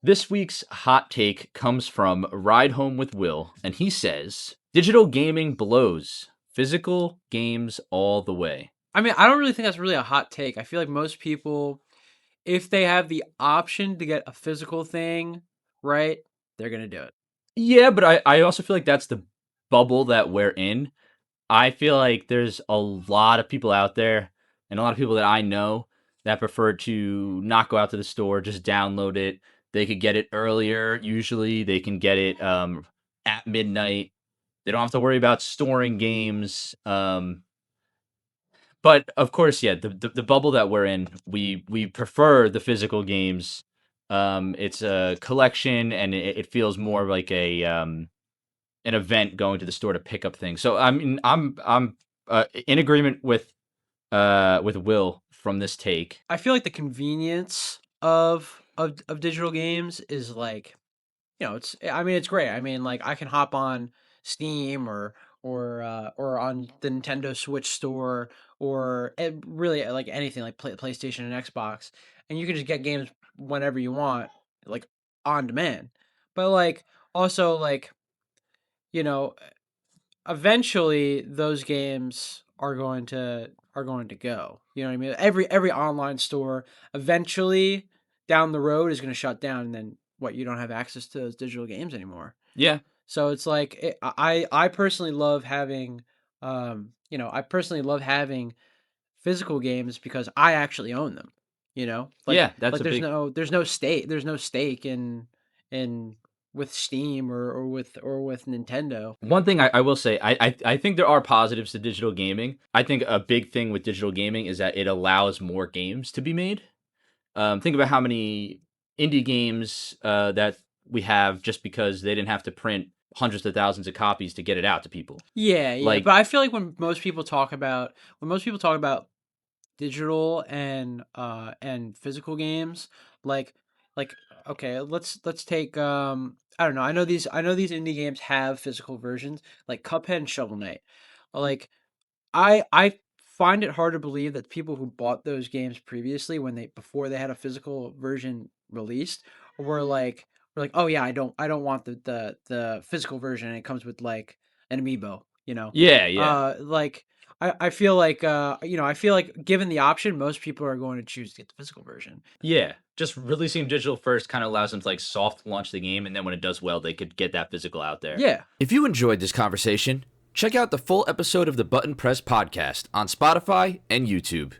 This week's hot take comes from Ride Home with Will, and he says, digital gaming blows. Physical games all the way. I mean, I don't really think that's really a hot take. I feel like most people, if they have the option to get a physical thing, right, they're gonna do it. Yeah, but I also feel like that's the bubble that we're in. I feel like there's a lot of people out there and a lot of people that I know that prefer to not go out to the store, just download it. They could get it earlier. Usually they can get it at midnight. They don't have to worry about storing games. But of course, yeah, the bubble that we're in, we prefer the physical games. It's a collection and it feels more like an event going to the store to pick up things. So I mean, I'm in agreement with Will from this take. I feel like the convenience of digital games is like, it's, I mean, it's great. I mean, like, I can hop on Steam or on the Nintendo Switch store, or really like anything like PlayStation and Xbox, and you can just get games whenever you want, like on demand. But like, also, like, you know eventually those games are going to go. You know what I mean? Every online store eventually down the road is going to shut down, and then what, you don't have access to those digital games anymore. Yeah, So it's like, I personally love having, I personally love having physical games because I actually own them. Like, yeah, that's a big there's no stake in with Steam or with Nintendo. one thing I will say. I think there are positives to digital gaming. I think a big thing with digital gaming is that it allows more games to be made. Think about how many indie games that we have just because they didn't have to print hundreds of thousands of copies to get it out to people. Yeah, yeah, Like, but I feel like when most people talk about digital and physical games, like like okay, let's take, I don't know. I know these indie games have physical versions, like Cuphead and Shovel Knight. Like, I find it hard to believe that people who bought those games previously, before they had a physical version released, were like, oh yeah, I don't want the physical version, and it comes with like an amiibo, yeah, yeah. like, I feel like given the option, most people are going to choose to get the physical version. Yeah, just releasing digital first kind of allows them to like soft launch the game, and then when it does well, they could get that physical out there. Yeah. If you enjoyed this conversation, check out the full episode of the Button Press podcast on Spotify and YouTube.